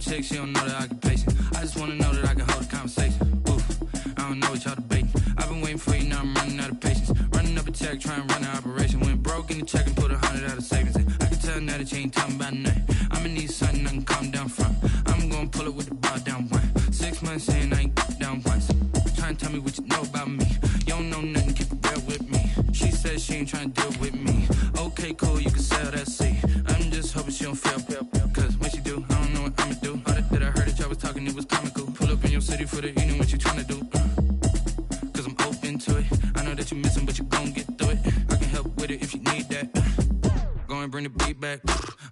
chick, she don't know that I can pace it. I just wanna know that I can hold a conversation. Oof, I don't know what y'all debating. I've been waiting for you, now I'm running out of patience. Running up a check, trying to run an operation. Went broke in the check and put 100 out of savings in. I can tell now that you ain't talking about nothing. I'ma need something I can calm down from. I'm gonna pull it with the bar down one. 6 months in, I ain't down once. Trying to tell me what you know about me. You don't know nothing, keep it real with me. She said she ain't trying to deal with me. Okay, cool, you can sell that seat. I'm just hoping she don't fail. Cause when she do, I don't know what I'ma do. All that I heard that y'all was talking, it was comical. Pull up in your city for the evening, what you trying to do? Cause I'm open to it. I know that you missing, but you gon' get through it. I can help with it if you need that. Go and bring the beat back.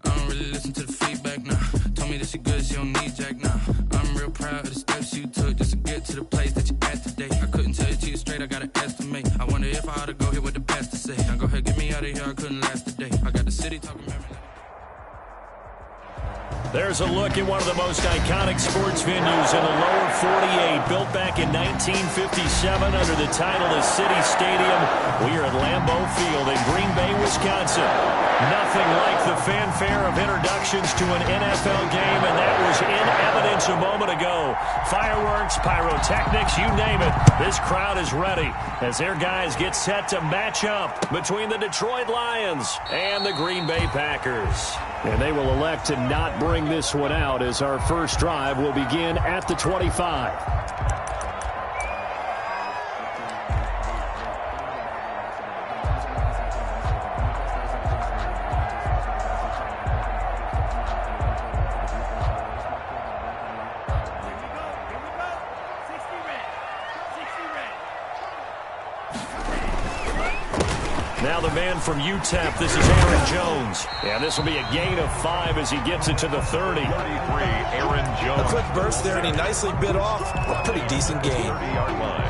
I don't really listen to the feedback, nah. Told me that she good, she don't need Jack, nah. I'm real proud of the steps you took just to get to the place that you at today. I couldn't tell you to you straight, I gotta estimate. I wonder if I ought to go here with the best to say. Now go ahead, get me out of here, I couldn't last a day. I got the city talking about me. There's a look at one of the most iconic sports venues in the lower 48, built back in 1957 under the title of City Stadium. We are at Lambeau Field in Green Bay, Wisconsin. Nothing like the fanfare of introductions to an NFL game, and that was in evidence a moment ago. Fireworks, pyrotechnics, you name it. This crowd is ready as their guys get set to match up between the Detroit Lions and the Green Bay Packers. And they will elect to not bring this one out as our first drive will begin at the 25. Now the man from UTEP, this is Aaron Jones. And this will be a gain of 5 as he gets it to the 30. 33, Aaron Jones. A quick burst there, and he nicely bit off a pretty decent gain. 30-yard line.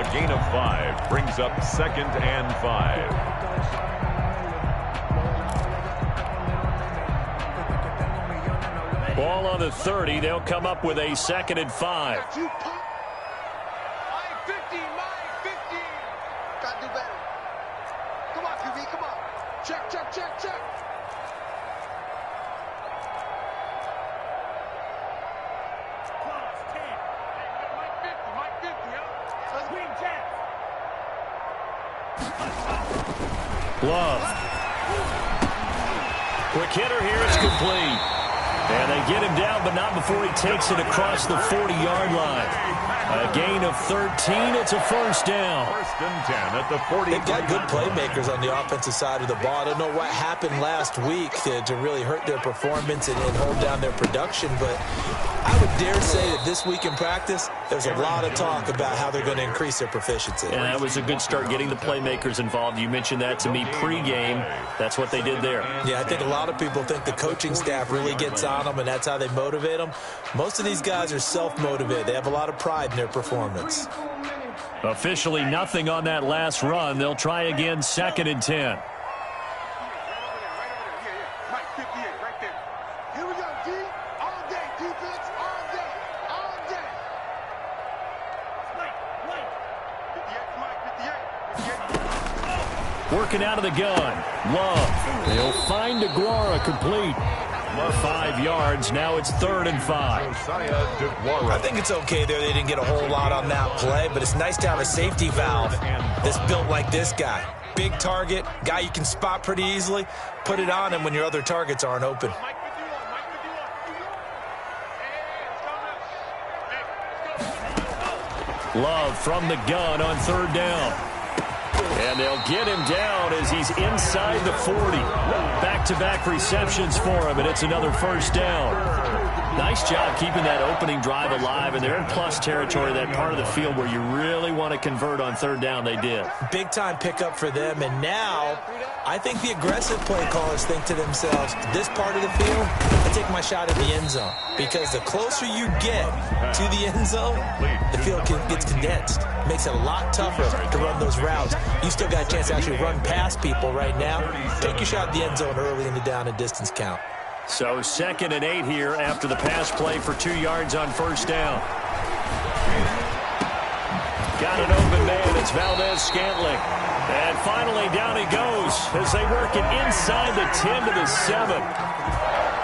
A gain of 5 brings up 2nd and 5. Ball on the 30. They'll come up with a 2nd and 5. Love. Quick hitter here. It's complete. And they get him down, but not before he takes it across the 40-yard line. A gain of 13. It's a first down. 1st and 10 at the 40. They've got good playmakers on the offensive side of the ball. I don't know what happened last week to really hurt their performance and hold down their production, but I would dare say that this week in practice, there's a lot of talk about how they're going to increase their proficiency. And that was a good start getting the playmakers involved. You mentioned that to me pregame. That's what they did there. Yeah, I think a lot of people think the coaching staff really gets on them, and that's how they motivate them. Most of these guys are self-motivated. They have a lot of pride in their performance. Officially nothing on that last run. They'll try again, 2nd and 10. Working out of the gun. Love. They'll find DeGuara complete. 5 yards. Now it's 3rd and 5. I think it's okay there. They didn't get a whole lot on that play, but it's nice to have a safety valve that's built like this guy. Big target, guy you can spot pretty easily. Put it on him when your other targets aren't open. Love from the gun on 3rd down. And they'll get him down as he's inside the 40. Back-to-back receptions for him, and it's another first down. Nice job keeping that opening drive alive, and they're in plus territory, that part of the field where you really want to convert on 3rd down. They did. Big-time pickup for them, and now I think the aggressive play callers think to themselves, this part of the field, I take my shot at the end zone. Because the closer you get to the end zone, the field gets condensed. Makes it a lot tougher to run those routes. You still got a chance to actually run past people right now. Take your shot at the end zone early in the down and distance count. So 2nd and 8 here after the pass play for 2 yards on 1st down. Got an open man. It's Valdez-Scantling. And finally down he goes as they work it inside the 10 to the 7.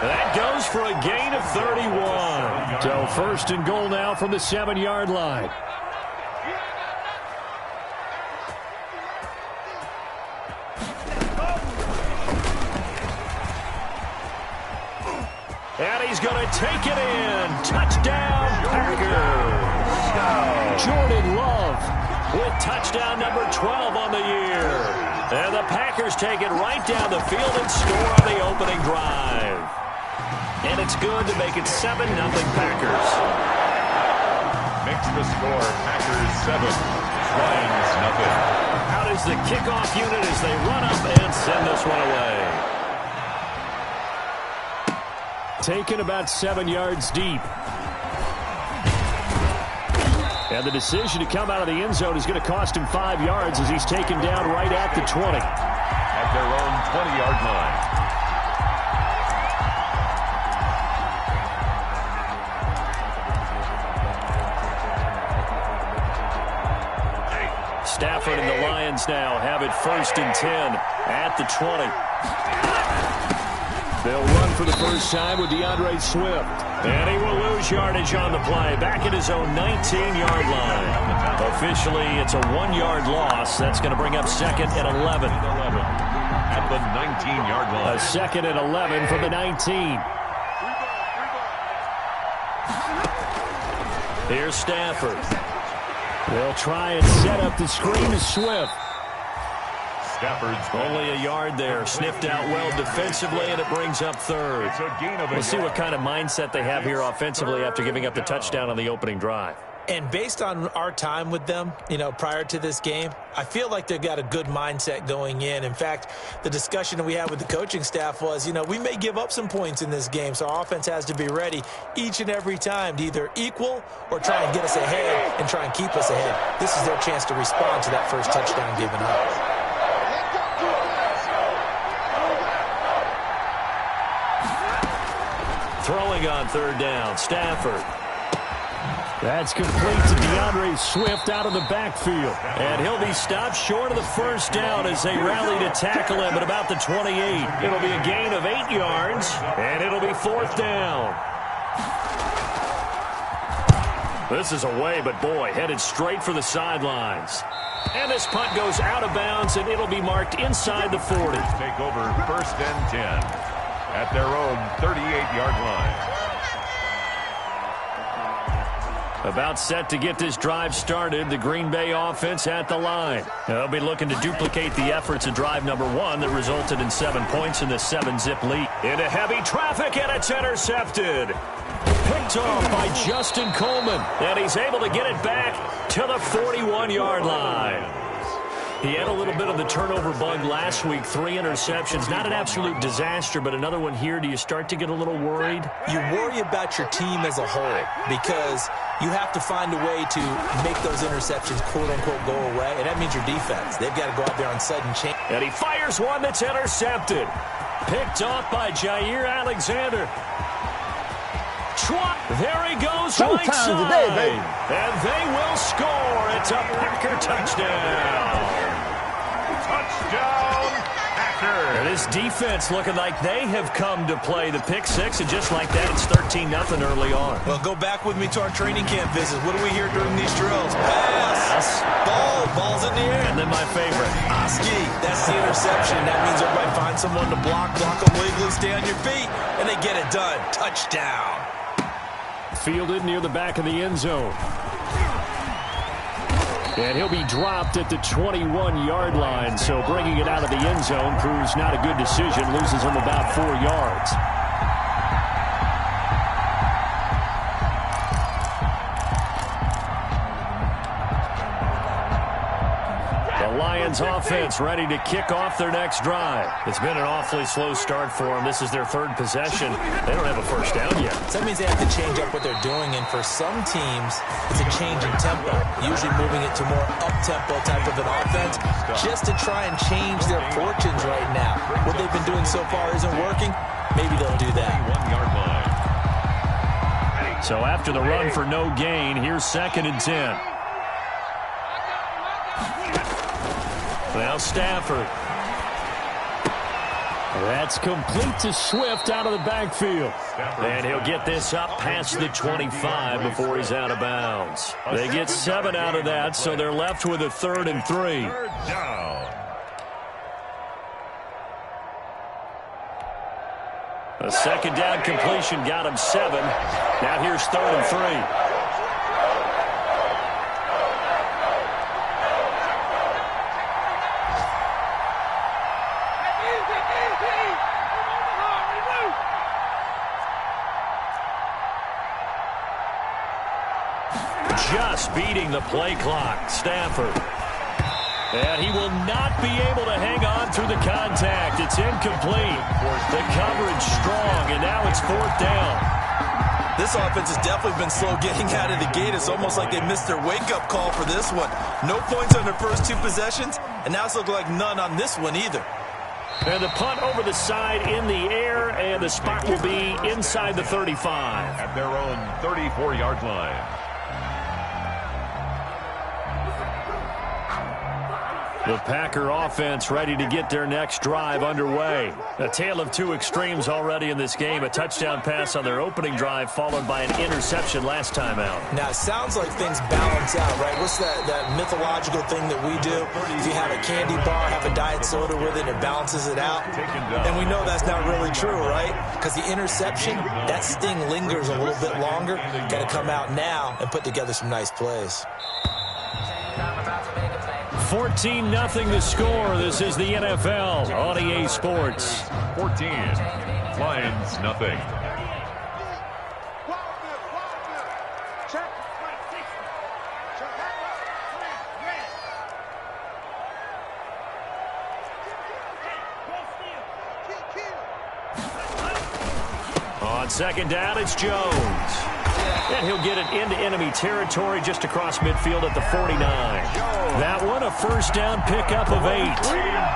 That goes for a gain of 31. So first and goal now from the 7-yard line. And he's going to take it in. Touchdown, Packers. Jordan Love with touchdown number 12 on the year. And the Packers take it right down the field and score on the opening drive. And it's good to make it 7-0 Packers. Makes the score Packers 7, Lions nothing. Out is the kickoff unit as they run up and send this one away. Taken about 7 yards deep. And the decision to come out of the end zone is going to cost him 5 yards as he's taken down right at the 20. At their own 20-yard line. Stafford and the Lions now have it 1st and 10 at the 20. They'll run for the first time with DeAndre Swift. And he will lose yardage on the play. Back at his own 19-yard line. Officially, it's a 1-yard loss. That's going to bring up 2nd and 11. At the 19-yard line. A 2nd and 11 from the 19. Here's Stafford. They'll try and set up the screen to Swift. Stafford's only a yard there. Sniffed out well defensively, and it brings up 3rd. We'll see what kind of mindset they have here offensively after giving up the touchdown on the opening drive. And based on our time with them, prior to this game, I feel like they've got a good mindset going in. In fact, the discussion that we had with the coaching staff was, we may give up some points in this game, so our offense has to be ready each and every time to either equal or try and get us ahead and try and keep us ahead. This is their chance to respond to that first touchdown given up. Throwing on 3rd down, Stafford. That's complete to DeAndre Swift out of the backfield. And he'll be stopped short of the first down as they rally to tackle him at about the 28. It'll be a gain of 8 yards, and it'll be 4th down. This is away, but boy, headed straight for the sidelines. And this punt goes out of bounds, and it'll be marked inside the 40. Take over 1st and 10 at their own 38-yard line. About set to get this drive started, the Green Bay offense at the line. They'll be looking to duplicate the efforts of drive number 1 that resulted in 7 points in the 7-zip lead. Into heavy traffic, and it's intercepted. Picked off by Justin Coleman, and he's able to get it back to the 41-yard line. He had a little bit of the turnover bug last week, 3 interceptions. Not an absolute disaster, but another one here. Do you start to get a little worried? You worry about your team as a whole because you have to find a way to make those interceptions, quote-unquote, go away, and that means your defense. They've got to go out there on sudden change. And he fires one that's intercepted. Picked off by Jair Alexander. There he goes right side. And they will score. It's a Packer touchdown. Touchdown, Packers. And this defense looking like they have come to play the pick 6, and just like that, it's 13-0 early on. Well, go back with me to our training camp visit. What do we hear during these drills? Pass. Ball's in the air. And then my favorite. Oski. That's the interception. That means everybody find someone to block them legally, stay on your feet, and they get it done. Touchdown. Fielded near the back of the end zone. And he'll be dropped at the 21-yard line, so bringing it out of the end zone proves not a good decision, loses him about 4 yards. The Lions offense ready to kick off their next drive. It's been an awfully slow start for them. This is their 3rd possession. They don't have a first down yet. So that means they have to change up what they're doing, and for some teams, it's a change in tempo, usually moving it to more up-tempo type of an offense, just to try and change their fortunes right now. What they've been doing so far isn't working. Maybe they'll do that. 1-yard line. So after the run for no gain, here's 2nd and 10. Now Stafford. That's complete to Swift out of the backfield. And he'll get this up past the 25 before he's out of bounds. They get 7 out of that, so they're left with a 3rd and 3. Third down. A second down completion got him 7. Now here's 3rd and 3. Just beating the play clock. Stafford. And he will not be able to hang on through the contact. It's incomplete. The coverage strong, and now it's 4th down. This offense has definitely been slow getting out of the gate. It's almost like they missed their wake-up call for this one. No points on their first 2 possessions, and now it's looking like none on this one either. And the punt over the side in the air, and the spot will be inside the 35. At their own 34-yard line. The Packer offense ready to get their next drive underway. A tale of 2 extremes already in this game. A touchdown pass on their opening drive followed by an interception last time out. Now, it sounds like things balance out, right? What's that mythological thing that we do? If you have a candy bar, have a diet soda with it, it balances it out. And we know that's not really true, right? Because the interception, that sting lingers a little bit longer. Got to come out now and put together some nice plays. 14-0 the score. This is the NFL on EA Sports. 14. Lions, nothing. On second down, it's Jones. And he'll get it into enemy territory just across midfield at the 49. That one, a first down pickup of 8.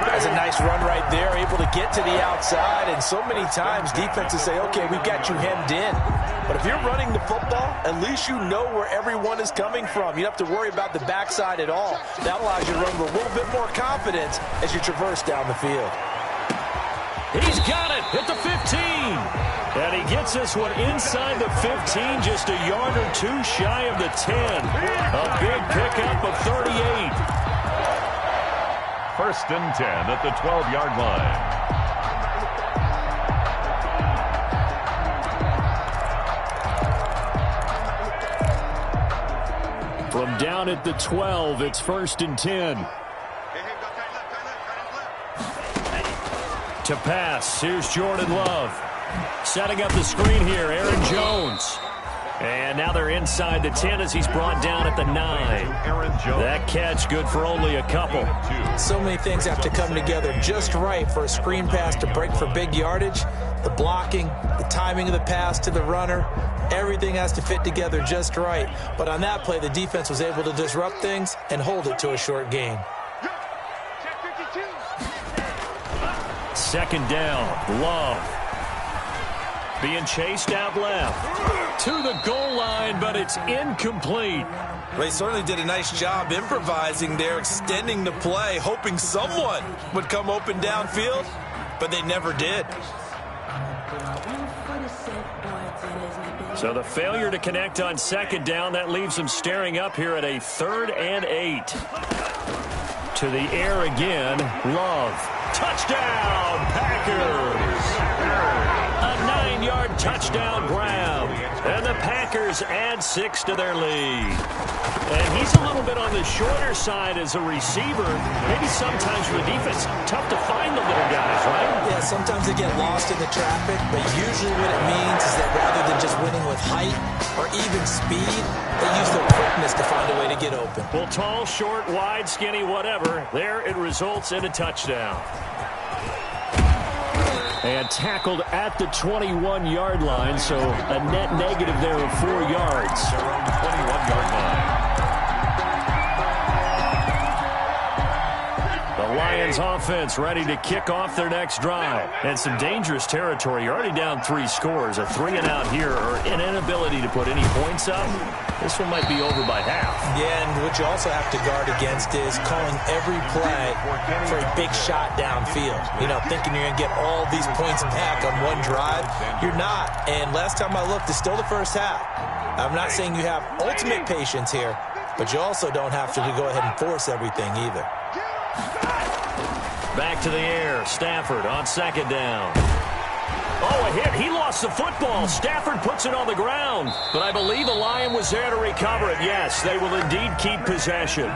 That's a nice run right there, able to get to the outside. And so many times defenses say, okay, we've got you hemmed in. But if you're running the football, at least you know where everyone is coming from. You don't have to worry about the backside at all. That allows you to run with a little bit more confidence as you traverse down the field. He's got it at the 15. And he gets this one inside the 15, just a yard or 2 shy of the 10. A big pickup of 38. First and 10 at the 12-yard line. From down at the 12, it's first and 10. To pass, here's Jordan Love. Setting up the screen here, Aaron Jones. And now they're inside the 10 as he's brought down at the 9. That catch good for only a couple. So many things have to come together just right for a screen pass to break for big yardage. The blocking, the timing of the pass to the runner, everything has to fit together just right. But on that play, the defense was able to disrupt things and hold it to a short gain. Second down, Love. Being chased out left to the goal line, but it's incomplete. They certainly did a nice job improvising there, extending the play, hoping someone would come open downfield, but they never did. So the failure to connect on second down, that leaves them staring up here at a 3rd and 8. To the air again, Love. Touchdown, Packers! A 9-yard touchdown grab. And the Packers add 6 to their lead. And he's a little bit on the shorter side as a receiver. Maybe sometimes for the defense, tough to find the little guys, right? Yeah, sometimes they get lost in the traffic, but usually what it means is that rather than just winning with height or even speed, they use their quickness to find a way to get open. Well, tall, short, wide, skinny, whatever, there it results in a touchdown. And tackled at the 21-yard line, so a net negative there of 4 yards. Their own 21-yard line. The Lions Bengals offense ready to kick off their next drive. And some dangerous territory. You're already down 3 scores. A 3-and-out here, or an inability to put any points up. This one might be over by half. Yeah, and what you also have to guard against is calling every play for a big shot downfield. You know, thinking you're going to get all these points back on one drive. You're not. And last time I looked, it's still the first half. I'm not saying you have ultimate patience here, but you also don't have to go ahead and force everything either. Back to the air. Stafford on 2nd down. Oh, a hit. He lost the football. Stafford puts it on the ground. But I believe a Lion was there to recover it. Yes, they will indeed keep possession.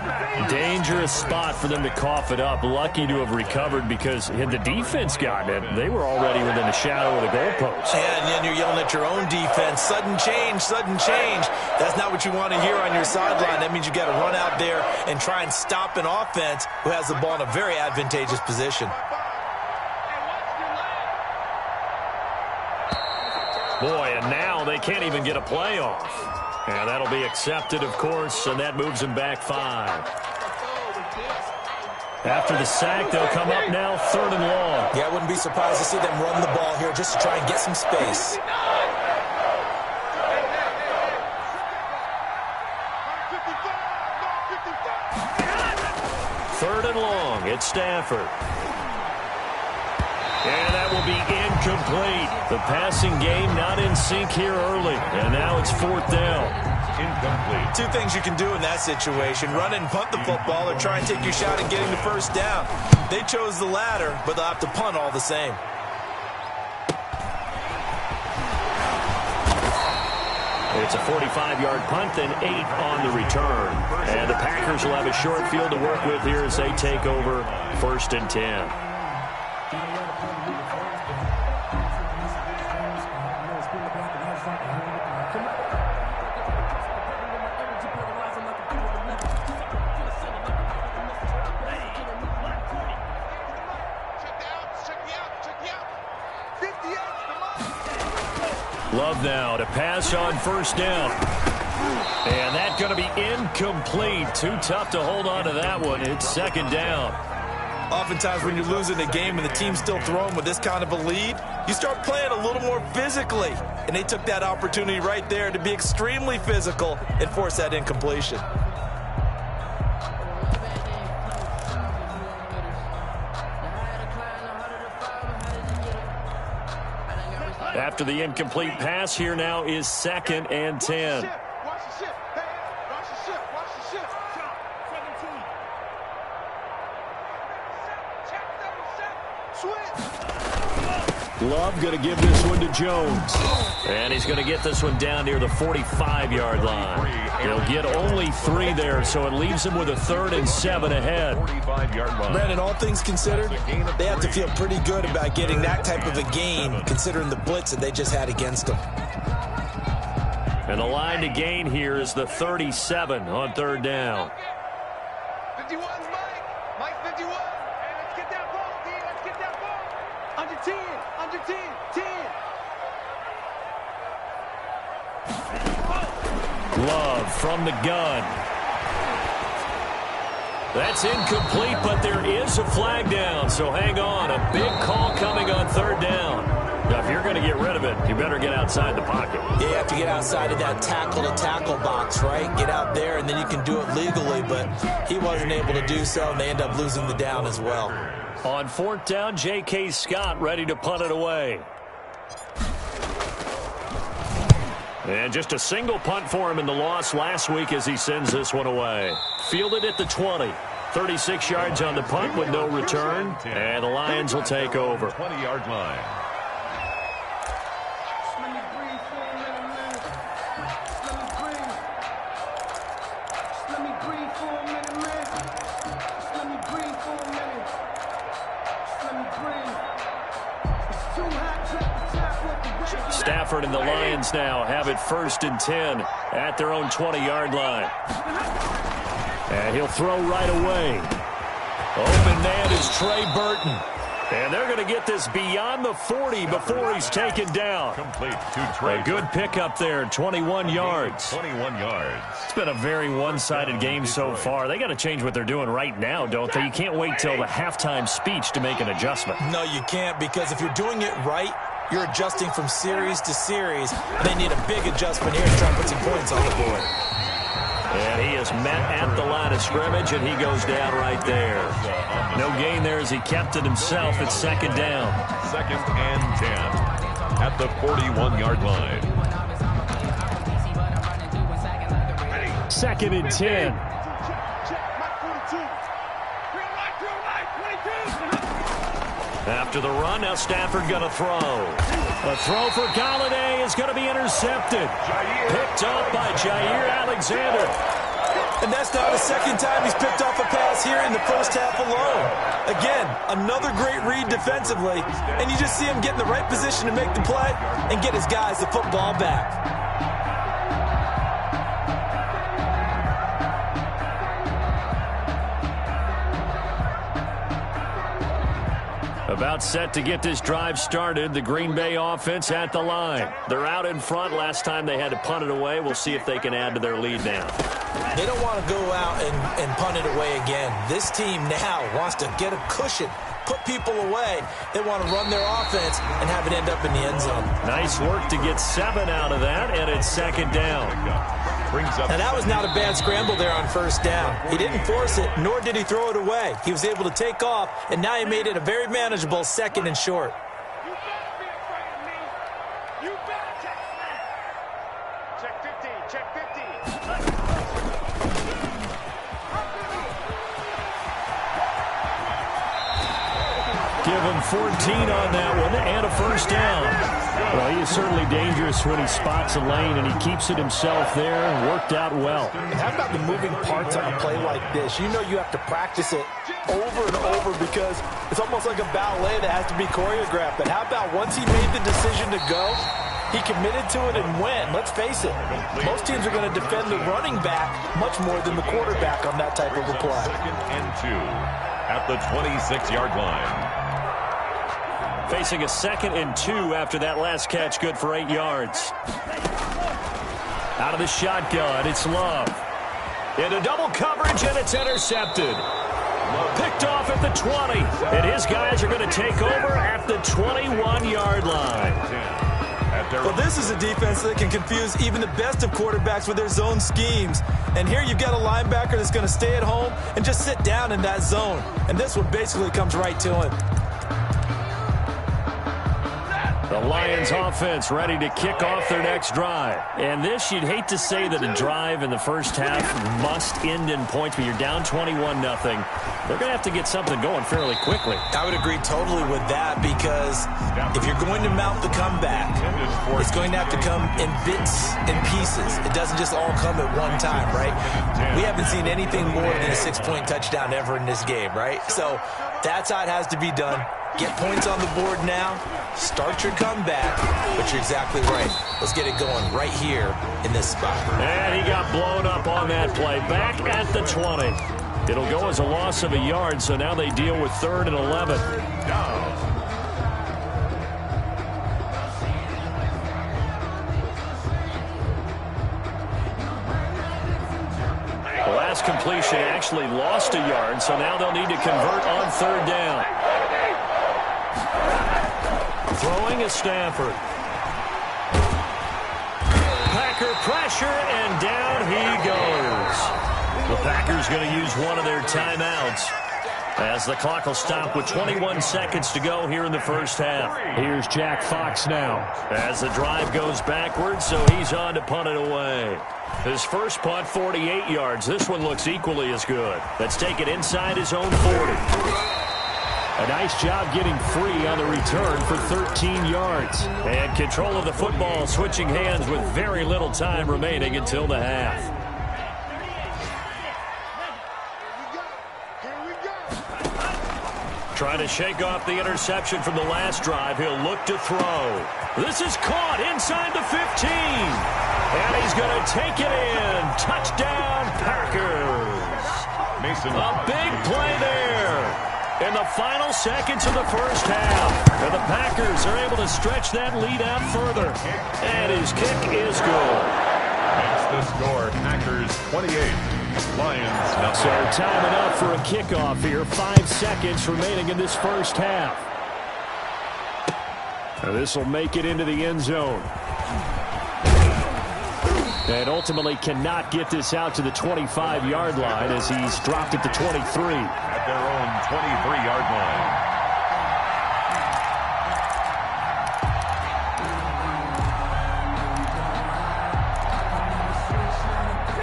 Dangerous spot for them to cough it up. Lucky to have recovered because had the defense gotten it, they were already within the shadow of the goalpost. Yeah, and then you're yelling at your own defense. Sudden change, sudden change. That's not what you want to hear on your sideline. That means you got to run out there and try and stop an offense who has the ball in a very advantageous position. Boy, and now they can't even get a play off. And that'll be accepted, of course, and that moves them back 5. After the sack, they'll come up now 3rd and long. Yeah, I wouldn't be surprised to see them run the ball here just to try and get some space. 3rd and long. It's Stafford. And that will be incomplete. The passing game not in sync here early. And now it's 4th down. Incomplete. 2 things you can do in that situation. Run and punt the football or try and take your shot at getting the 1st down. They chose the latter, but they'll have to punt all the same. It's a 45-yard punt, then 8 on the return. And the Packers will have a short field to work with here as they take over 1st and 10. Love now to pass on 1st down. And that's going to be incomplete. Too tough to hold on to that one. It's 2nd down. Oftentimes when you're losing a game and the team's still throwing with this kind of a lead, you start playing a little more physically. And they took that opportunity right there to be extremely physical and force that incompletion. After the incomplete pass, here now is 2nd and 10. Love going to give this one to Jones. And he's going to get this one down near the 45-yard line. He'll get only 3 there, so it leaves him with a 3rd and 7 ahead. Brandon, all things considered, they have to feel pretty good about getting that type of a gain, considering the blitz that they just had against them. And the line to gain here is the 37 on 3rd down. 51, Mike 51. Hey, let's get that ball, D. Let's get that ball. Under 10, 10. Love from the gun. That's incomplete, but there is a flag down, so hang on. A big call coming on 3rd down. Now, if you're going to get rid of it, you better get outside the pocket. Yeah, you have to get outside of that tackle-to-tackle box, right? Get out there, and then you can do it legally, but he wasn't able to do so, and they end up losing the down as well. On 4th down, J.K. Scott ready to punt it away. And just a single punt for him in the loss last week as he sends this one away. Fielded at the 20. 36 yards on the punt with no return. And the Lions will take over. 20-yard line. Stafford and the Lions now have it 1st and 10 at their own 20-yard line. And he'll throw right away. Open man is Trey Burton. And they're going to get this beyond the 40 before he's taken down. Complete to Trey. A good pickup there, 21 yards. 21 yards. It's been a very one-sided game so far. They got to change what they're doing right now, don't they? You can't wait till the halftime speech to make an adjustment. No, you can't, because if you're doing it right, you're adjusting from series to series. They need a big adjustment here to try and put some points on the board. And he is met at the line of scrimmage, and he goes down right there. No gain there as he kept it himself at second down. 2nd and 10 at the 41-yard line. 2nd and 10. After the run, now Stafford going to throw. A throw for Galladay is going to be intercepted. Picked up by Jair Alexander. And that's now the second time he's picked off a pass here in the first half alone. Again, another great read defensively, and you just see him get in the right position to make the play and get his guys the football back. About set to get this drive started. The Green Bay offense at the line. They're out in front. Last time they had to punt it away. We'll see if they can add to their lead now. They don't want to go out and punt it away again. This team now wants to get a cushion, put people away. They want to run their offense and have it end up in the end zone. Nice work to get 7 out of that, and it's second down. Now, that was not a bad scramble there on first down. He didn't force it, nor did he throw it away. He was able to take off, and now he made it a very manageable 2nd and short. You better be afraid of me. You better check 50. Check 50. Give him 14 on that one and a first down. Well, he is certainly dangerous when he spots a lane, and he keeps it himself there. Worked out well. And how about the moving parts on a play like this? You know you have to practice it over and over because it's almost like a ballet that has to be choreographed. But how about once he made the decision to go, he committed to it and went. Let's face it, most teams are going to defend the running back much more than the quarterback on that type of a play. 2nd and 2 at the 26-yard line. Facing a 2nd and 2 after that last catch, good for 8 yards. Out of the shotgun, it's Love. Into double coverage, and it's intercepted. Picked off at the 20, and his guys are going to take over at the 21-yard line. Well, this is a defense that can confuse even the best of quarterbacks with their zone schemes. And here you've got a linebacker that's going to stay at home and just sit down in that zone. And this one basically comes right to him. The Lions offense ready to kick off their next drive. And this, you'd hate to say that a drive in the first half must end in points, but you're down 21-0. They're going to have to get something going fairly quickly. I would agree totally with that, because if you're going to mount the comeback, it's going to have to come in bits and pieces. It doesn't just all come at one time, right? We haven't seen anything more than a 6-point touchdown ever in this game, right? So that's how it has to be done. Get points on the board now. Start your comeback. But you're exactly right. Let's get it going right here in this spot. And he got blown up on that play. Back at the 20. It'll go as a loss of a yard, so now they deal with 3rd and 11. The last completion actually lost a yard, so now they'll need to convert on 3rd down. Throwing is Stafford. Packer pressure, and down he goes. The Packers going to use one of their timeouts as the clock will stop with 21 seconds to go here in the first half. Here's Jack Fox now as the drive goes backwards, so he's on to punt it away. His first punt, 48 yards. This one looks equally as good. Let's take it inside his own 40. A nice job getting free on the return for 13 yards. And control of the football, switching hands with very little time remaining until the half. Trying to shake off the interception from the last drive. He'll look to throw. This is caught inside the 15. And he's going to take it in. Touchdown, Packers. A big play there in the final seconds of the first half. And the Packers are able to stretch that lead out further. And his kick is good. the score, Packers 28, Lions nothing. So timing up for a kickoff here. 5 seconds remaining in this first half. This will make it into the end zone. And ultimately cannot get this out to the 25-yard line as he's dropped at the 23. At their own 23-yard line.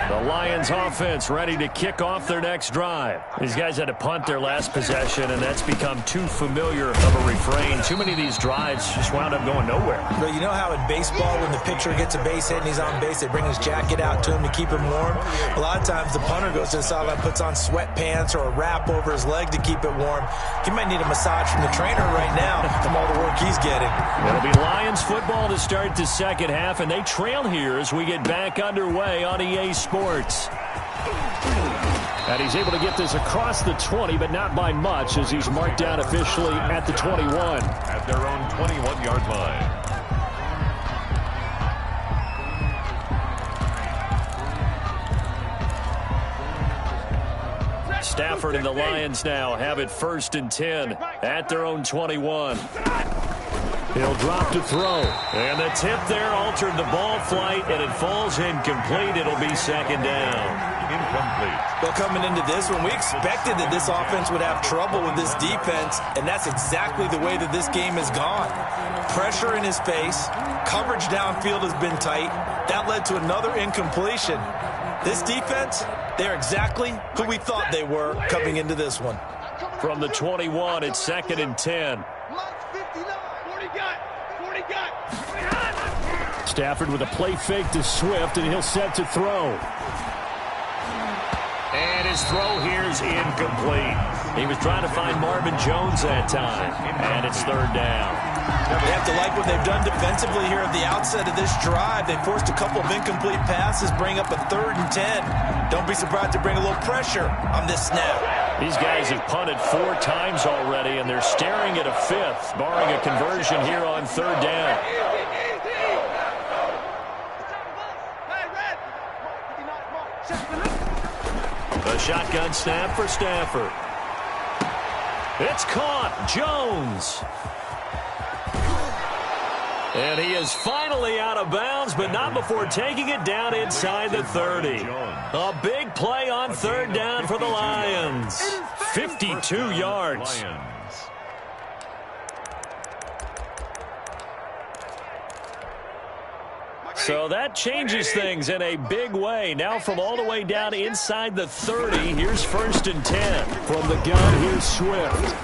The Lions offense ready to kick off their next drive. These guys had to punt their last possession, and that's become too familiar of a refrain. Too many of these drives just wound up going nowhere. But you know how in baseball, when the pitcher gets a base hit and he's on base, they bring his jacket out to him to keep him warm? A lot of times the punter goes to the sideline, puts on sweatpants or a wrap over his leg to keep it warm. He might need a massage from the trainer right now from all the work he's getting. It'll be Lions football to start the second half, and they trail here as we get back underway on EA Sports. And he's able to get this across the 20, but not by much, as he's marked down officially at the 21. At their own 21-yard line. Stafford and the Lions now have it 1st and 10 at their own 21. He'll drop to throw. And the tip there altered the ball flight, and it falls incomplete. It'll be second down. Incomplete. Well, coming into this one, we expected that this offense would have trouble with this defense, and that's exactly the way that this game has gone. Pressure in his face. Coverage downfield has been tight. That led to another incompletion. This defense, they're exactly who we thought they were coming into this one. From the 21, it's 2nd and 10. Stafford with a play fake to Swift, and he'll set to throw. And his throw here is incomplete. He was trying to find Marvin Jones that time, and it's 3rd down. They have to like what they've done defensively here at the outset of this drive. They forced a couple of incomplete passes, bring up a 3rd and 10. Don't be surprised to bring a little pressure on this snap. These guys have punted 4 times already, and they're staring at a 5th, barring a conversion here on 3rd down. A shotgun snap for Stafford. It's caught. Jones. And he is finally out of bounds, but not before taking it down inside the 30. A big play on 3rd down for the Lions. 52 yards. So that changes things in a big way. Now from all the way down inside the 30, here's 1st and 10. From the gun, here's Swift.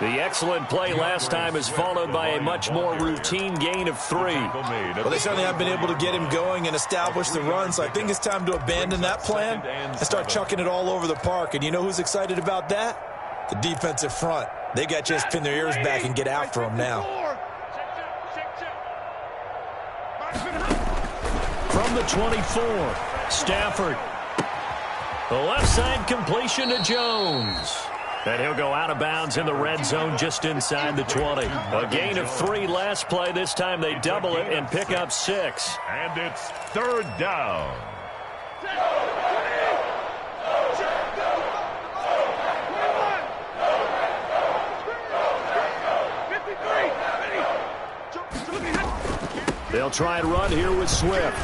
The excellent play last time is followed by a much more routine gain of 3. Well, they certainly have been able to get him going and establish the run, so I think it's time to abandon that plan and start chucking it all over the park. And you know who's excited about that? The defensive front. They got a chance to pin their ears back and get after him now. From the 24, Stafford. The left side completion to Jones. And he'll go out of bounds in the red zone just inside the 20. A gain of 3 last play. This time they double it and pick up 6. And it's 3rd down. They'll try and run here with Swift.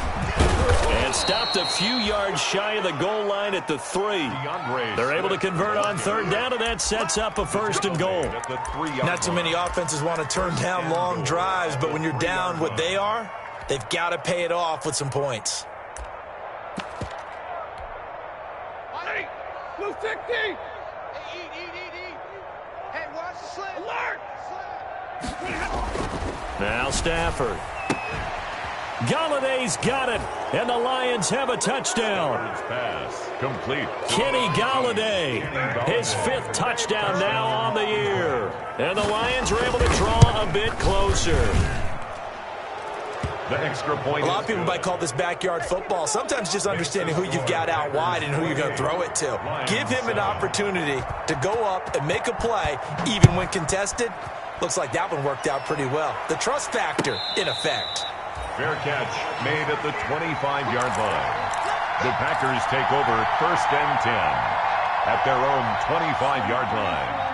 And stopped a few yards shy of the goal line at the 3. They're able to convert on 3rd down, and that sets up a 1st and goal. Not too many offenses want to turn down long drives, but when you're down what they are, they've got to pay it off with some points. Hey, blue 60. Hey, eat. Hey, watch the slant. Alert. Now Stafford. Galladay's got it, and the Lions have a touchdown. Pass complete. Kenny Galladay, his 5th touchdown now on the year. And the Lions are able to draw a bit closer. The extra point. A lot of people might call this backyard football. Sometimes just understanding who you've got out wide and who you're going to throw it to. Give him an opportunity to go up and make a play, even when contested. Looks like that one worked out pretty well. The trust factor in effect. Fair catch made at the 25-yard line. The Packers take over 1st and 10 at their own 25-yard line.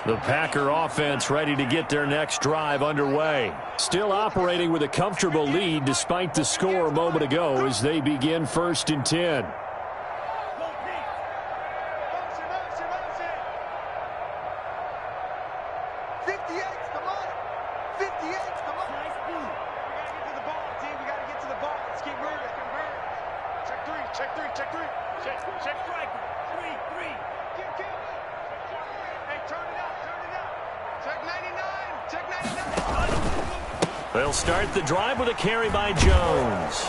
The Packer offense ready to get their next drive underway. Still operating with a comfortable lead despite the score a moment ago as they begin 1st and 10. They'll start the drive with a carry by Jones.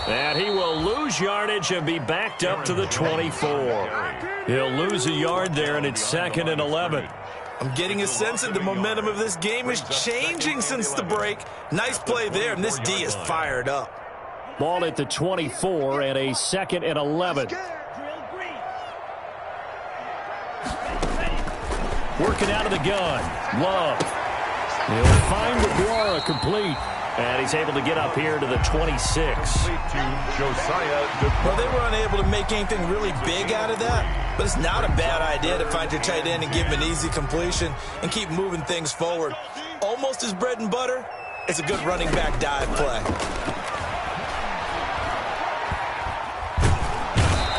And he will lose yardage and be backed up to the 24. He'll lose a yard there, and it's 2nd and 11. I'm getting a sense that the momentum of this game is changing since the break. Nice play there, and this D is fired up. Ball at the 24 and a 2nd and 11. Working out of the gun. Love. He'll find McGuire complete. And he's able to get up here to the 26. Well, they were unable to make anything really big out of that, but it's not a bad idea to find your tight end and give him an easy completion and keep moving things forward. Almost his bread and butter. It's a good running back dive play.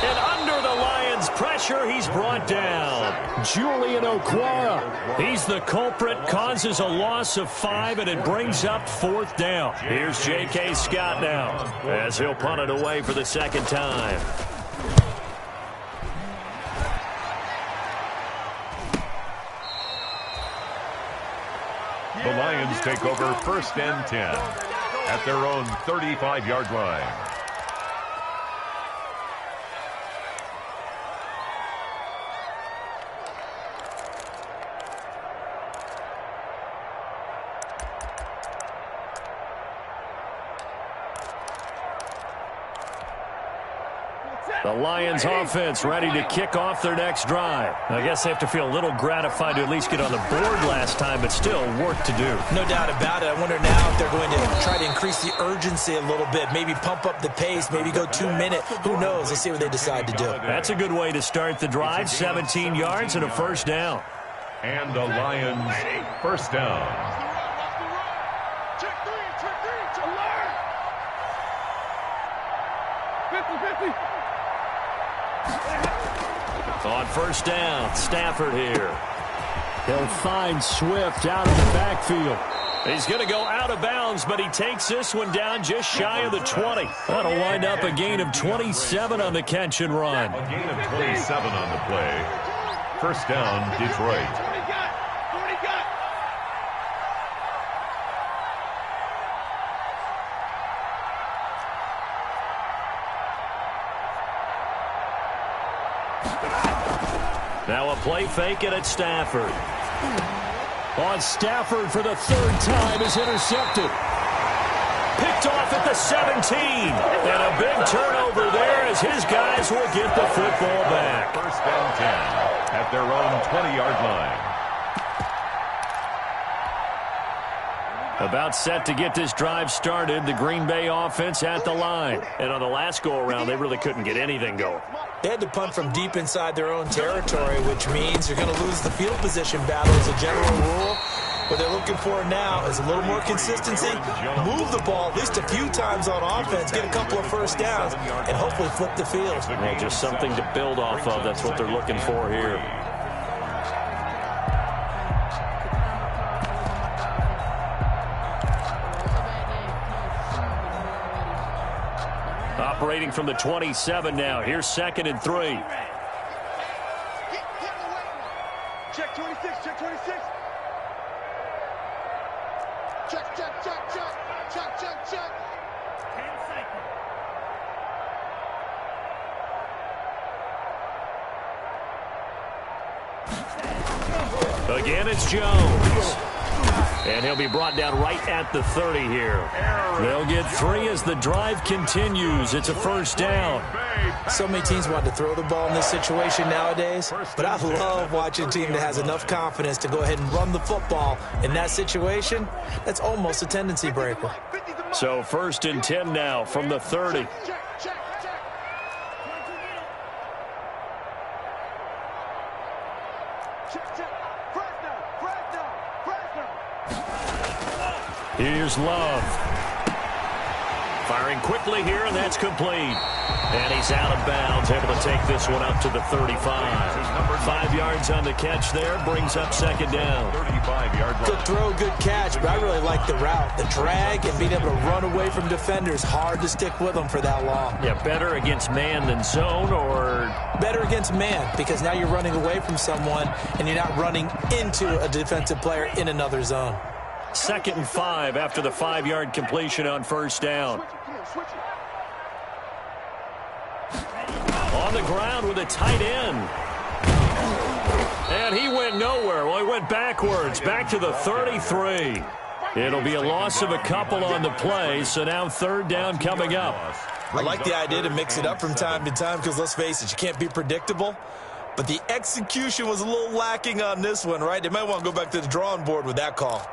And under the Lions' pressure, he's brought down. Julian Okwara. He's the culprit, causes a loss of 5, and it brings up 4th down. Here's J.K. Scott now as he'll punt it away for the 2nd time. The Lions take over 1st and 10 at their own 35-yard line. The Lions offense ready to kick off their next drive. I guess they have to feel a little gratified to at least get on the board last time, but still work to do. No doubt about it. I wonder now if they're going to try to increase the urgency a little bit, maybe pump up the pace, maybe go 2-minute. Who knows? Let's see what they decide to do. That's a good way to start the drive. 17 yards and a 1st down. And the Lions 1st down. On 1st down, Stafford here. He'll find Swift out of the backfield. He's going to go out of bounds, but he takes this one down just shy of the 20. That'll wind up a gain of 27 on the catch and run. A gain of 27 on the play. 1st down, Detroit. Now a play fake it at Stafford. On Stafford for the 3rd time is intercepted. Picked off at the 17. And a big turnover there as his guys will get the football back. 1st and 10 at their own 20-yard line. About set to get this drive started, the Green Bay offense at the line. And on the last go-around, they really couldn't get anything going. They had to punt from deep inside their own territory, which means you're going to lose the field position battle as a general rule. What they're looking for now is a little more consistency, move the ball at least a few times on offense, get a couple of 1st downs, and hopefully flip the field. Well, just something to build off of. That's what they're looking for here. Operating from the 27 now. Here's 2nd and 3. Check 26, check 26. Check, check, check, check. Check, check, check. 10 seconds. Again, it's Jones. And he'll be brought down right at the 30 here. They'll get 3 as the drive continues. It's a first down. So many teams want to throw the ball in this situation nowadays, but I love watching a team that has enough confidence to go ahead and run the football. In that situation, that's almost a tendency breaker. So 1st and 10 now from the 30. Here's Love. Firing quickly here, and that's complete. And he's out of bounds, able to take this one up to the 35. 5 yards on the catch there, brings up 2nd down. 35-yard line. Good throw, good catch, but I really like the route. The drag and being able to run away from defenders, hard to stick with them for that long. Yeah, better against man than zone, or? Better against man, because now you're running away from someone, and you're not running into a defensive player in another zone. 2nd and 5 after the 5-yard completion on 1st down. On the ground with a tight end. And he went nowhere. Well, he went backwards, back to the 33. It'll be a loss of a couple on the play, so now 3rd down coming up. I like the idea to mix it up from time to time because, let's face it, you can't be predictable. But the execution was a little lacking on this one, right? They might want to go back to the drawing board with that call.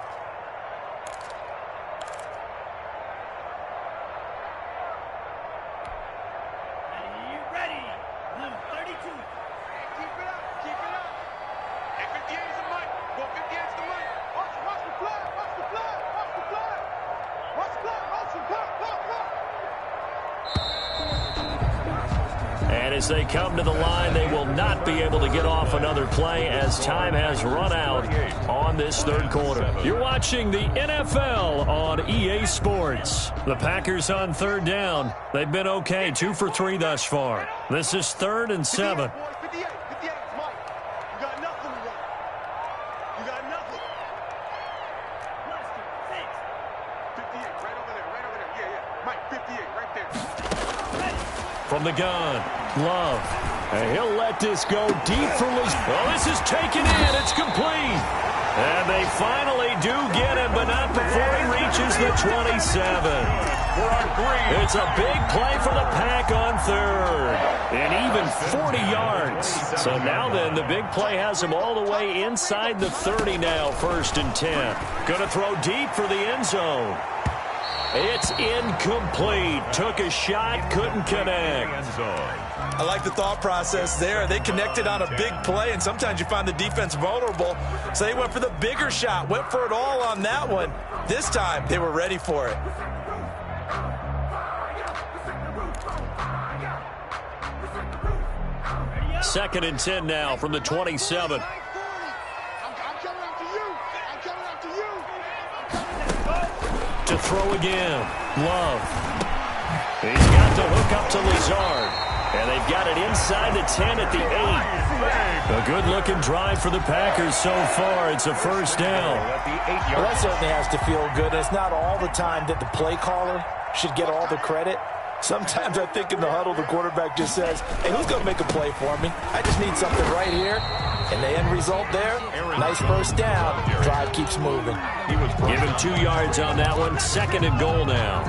As they come to the line, they will not be able to get off another play as time has run out on this 3rd quarter. You're watching the NFL on EA Sports. The Packers on 3rd down. They've been okay, 2 for 3 thus far. This is 3rd and 7. From the gun, Love. And he'll let this go deep for Liz. Oh, this is taken in. It's complete. And they finally do get him, but not before he reaches the 27. It's a big play for the Pack on 3rd. And even 40 yards. So now then, the big play has him all the way inside the 30 now, 1st and 10. Going to throw deep for the end zone. It's incomplete. Took a shot, couldn't connect. I like the thought process there. They connected on a big play, and sometimes you find the defense vulnerable. So they went for the bigger shot, went for it all on that one. This time, they were ready for it. Second and 10 now from the 27. To throw again. Love. He's got the hook up to Lazard. And they've got it inside the 10 at the 8. A good-looking drive for the Packers so far. It's a first down. Well, that certainly has to feel good. It's not all the time that the play caller should get all the credit. Sometimes I think in the huddle, the quarterback just says, hey, who's going to make a play for me? I just need something right here. And the end result there, nice first down. Drive keeps moving. Give him 2 yards on that one. 2nd and goal now.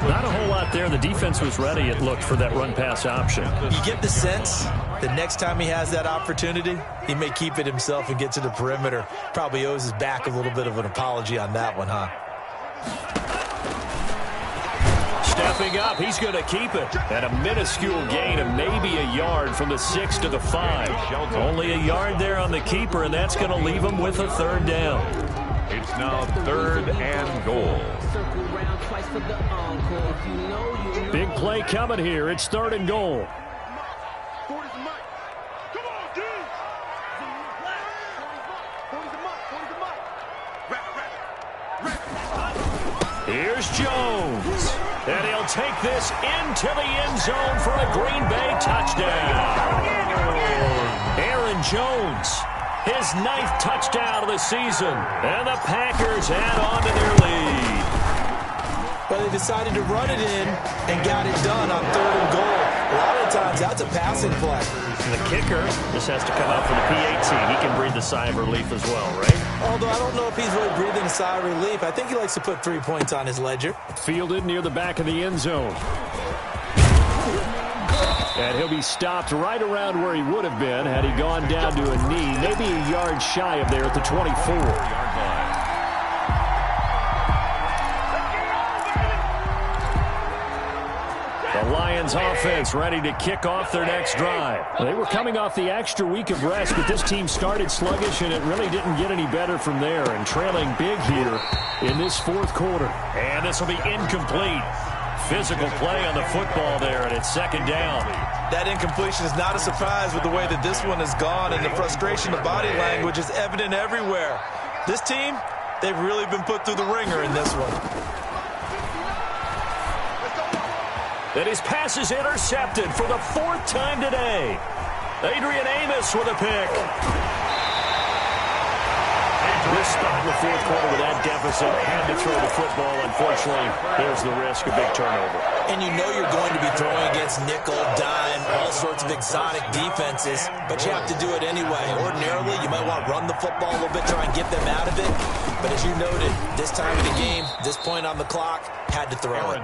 Not a whole lot there. The defense was ready, it looked, for that run-pass option. You get the sense the next time he has that opportunity, he may keep it himself and get to the perimeter. Probably owes his back a little bit of an apology on that one, huh? Stepping up, he's going to keep it. At a minuscule gain of maybe a yard from the 6 to the 5. Only a yard there on the keeper, and that's going to leave him with a 3rd down. It's now 3rd and goal. Big play coming here. It's 3rd and goal. Here's Jones. And he'll take this into the end zone for a Green Bay touchdown. Aaron Jones, his 9th touchdown of the season. And the Packers add on to their lead. Well, they decided to run it in and got it done on 3rd and goal. A lot of times, that's a passing play. And the kicker just has to come out for the PAT. He can breathe a sigh of relief as well, right? Oh, although I don't know if he's really breathing a sigh of relief. I think he likes to put 3 points on his ledger. Fielded near the back of the end zone. And he'll be stopped right around where he would have been had he gone down to a knee, maybe a yard shy of there at the 24. The Lions offense ready to kick off their next drive. They were coming off the extra week of rest, but this team started sluggish, and it really didn't get any better from there, and trailing big here in this fourth quarter. And this will be incomplete. Physical play on the football there, and it's second down. That incompletion is not a surprise with the way that this one has gone, and the frustration of body language is evident everywhere. This team, they've really been put through the ringer in this one. And his pass is intercepted for the fourth time today. Adrian Amos with a pick. This spot in the fourth quarter with that deficit, had to throw the football. Unfortunately, there's the risk of big turnover. And you know you're going to be throwing against nickel, dime, all sorts of exotic defenses, but you have to do it anyway. Ordinarily, you might want to run the football a little bit, try and get them out of it. But as you noted, this time of the game, this point on the clock, had to throw it.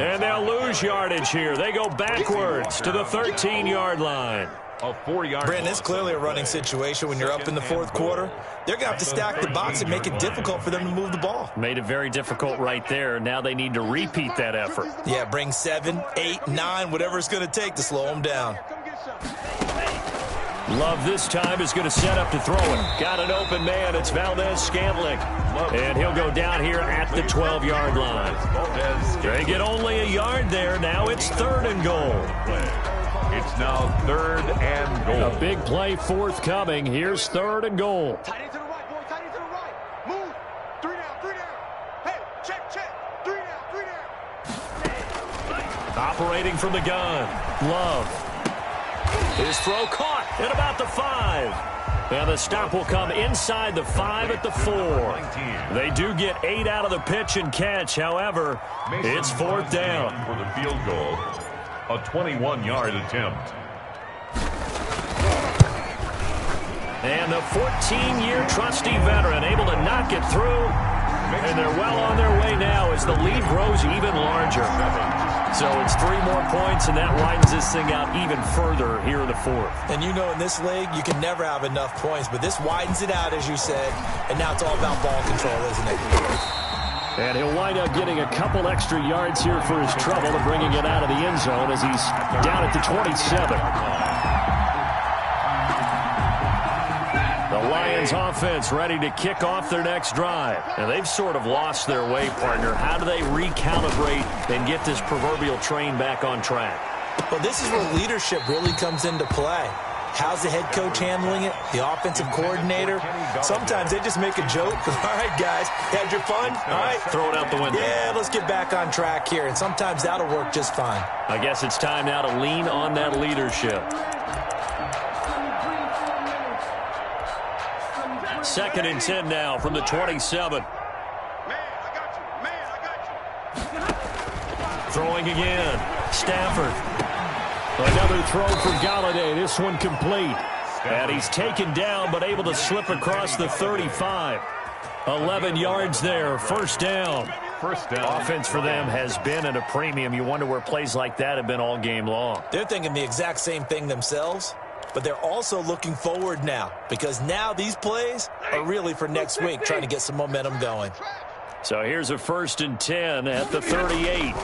And they'll lose yardage here. They go backwards to the 13-yard line. Brandon, it's clearly a running situation when you're up in the fourth quarter. They're going to have to stack the box and make it difficult for them to move the ball. Made it very difficult right there. Now they need to repeat that effort. Yeah, bring 7, 8, 9, whatever it's going to take to slow them down. Love this time is going to set up to throw it. Got an open man. It's Valdez-Scantling. And he'll go down here at the 12-yard line. They get only a yard there. Now it's 3rd and goal. It's now 3rd and goal. A big play forthcoming. Here's 3rd and goal. Tight end to the right, boy. Tight end to the right. Move. 3 down, 3 down. Hey, check. 3 down. Operating from the gun. Love. His throw caught at about the 5. Now the stop will come inside the 5 at the 4. They do get 8 out of the pitch and catch. However, it's 4th down. For the field goal. A 21-yard attempt. And the 14-year trusty veteran able to knock it through. And they're well on their way now as the lead grows even larger. So it's 3 more points, and that widens this thing out even further here in the 4th. And you know in this league, you can never have enough points, but this widens it out, as you said, and now it's all about ball control, isn't it? And he'll wind up getting a couple extra yards here for his trouble and bringing it out of the end zone as he's down at the 27. The Lions offense ready to kick off their next drive. And they've sort of lost their way, partner. How do they recalibrate and get this proverbial train back on track? Well, this is where leadership really comes into play. How's the head coach handling it? The offensive coordinator? Sometimes they just make a joke. All right, guys, had your fun? All right. Throw it out the window. Yeah, let's get back on track here. And sometimes that'll work just fine. I guess it's time now to lean on that leadership. 2nd and 10 now from the 27. Throwing again. Stafford. Another throw for Galladay. This one complete. And he's taken down but able to slip across the 35. 11 yards there. First down. Offense for them has been at a premium. You wonder where plays like that have been all game long. They're thinking the exact same thing themselves, but they're also looking forward now because now these plays are really for next week, trying to get some momentum going. So here's a 1st and 10 at the 38.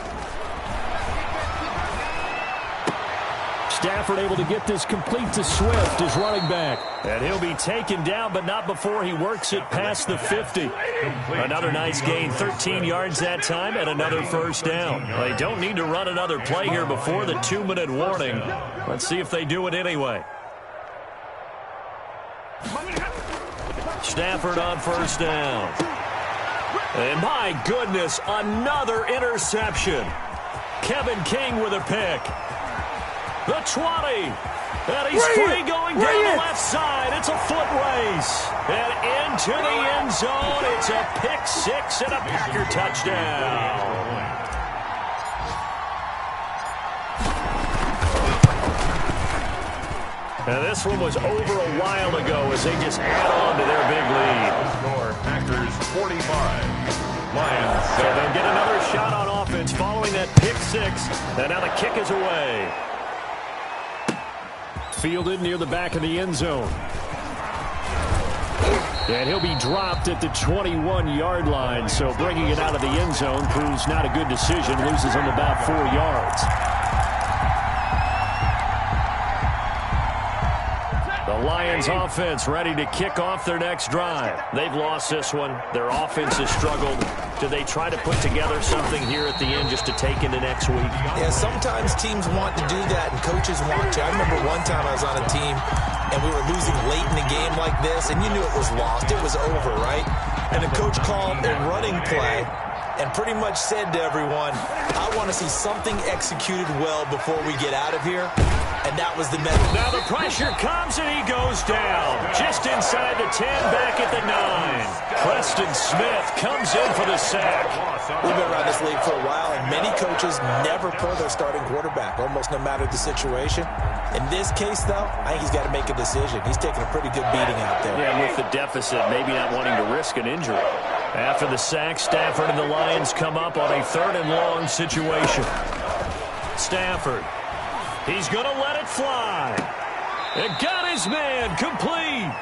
Stafford able to get this complete to Swift, his running back. And he'll be taken down, but not before he works it past the 50. Another nice gain, 13 yards that time, and another first down. They don't need to run another play here before the 2-minute warning. Let's see if they do it anyway. Stafford on first down. And my goodness, another interception. Kevin King with a pick. The 20. And he's free going down the left side. It's a foot race. And into the end zone. It's a pick 6 and a Packer touchdown. And this one was over a while ago as they just add on to their big lead. Score, Packers 45. Lions. So they'll get another shot on offense following that pick six. And now the kick is away. Fielded near the back of the end zone. And he'll be dropped at the 21-yard line. So bringing it out of the end zone proves not a good decision. Loses him about 4 yards. The Lions offense ready to kick off their next drive. They've lost this one. Their offense has struggled. Do they try to put together something here at the end just to take into next week? Yeah, sometimes teams want to do that and coaches want to. I remember one time I was on a team and we were losing late in the game like this, and you knew it was lost. It was over, right? And the coach called a running play and pretty much said to everyone, I want to see something executed well before we get out of here. And that was the message. Now the pressure comes and he goes down. Just inside the 10, back at the 9. Preston Smith comes in for the sack. We've been around this league for a while, and many coaches never play their starting quarterback, almost no matter the situation. In this case, though, I think he's got to make a decision. He's taking a pretty good beating out there. Yeah, with the deficit, maybe not wanting to risk an injury. After the sack, Stafford and the Lions come up on a 3rd and long situation. Stafford. He's going to let it fly. It got his man complete.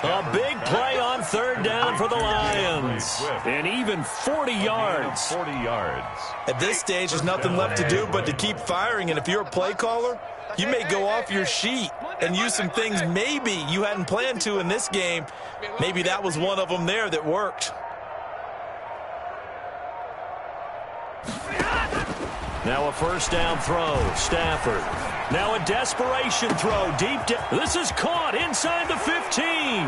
A big play on 3rd down for the Lions. And even 40 yards. 40 yards. At this stage, there's nothing left to do but to keep firing. And if you're a play caller, you may go off your sheet and use some things maybe you hadn't planned to in this game. Maybe that was one of them there that worked. Now a 1st down throw. Stafford. Now a desperation throw deep down. This is caught inside the 15.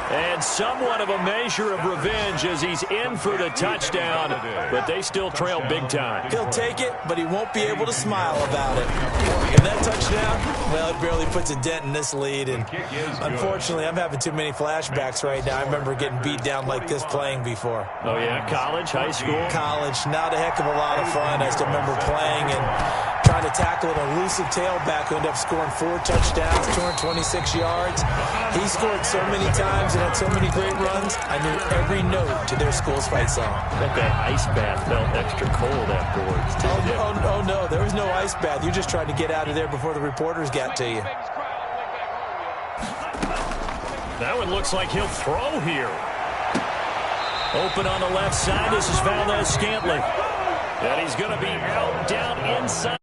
And somewhat of a measure of revenge as he's in for the touchdown. But they still trail big time. He'll take it, but he won't be able to smile about it. And that touchdown, well, it barely puts a dent in this lead. And unfortunately, I'm having too many flashbacks right now. I remember getting beat down like this playing before. Oh, yeah? College? High school? College. Not a heck of a lot of fun. I still remember playing and trying to tackle an elusive tailback who ended up scoring 4 touchdowns, 226 yards. He scored so many times and had so many great runs, I knew every note to their school's fight song. I bet that ice bath felt extra cold afterwards, too. Oh, no, there was no ice bath. You just tried to get out of there before the reporters got to you. That one looks like he'll throw here. Open on the left side. This is Valdez Scantling. And he's going to be out down inside.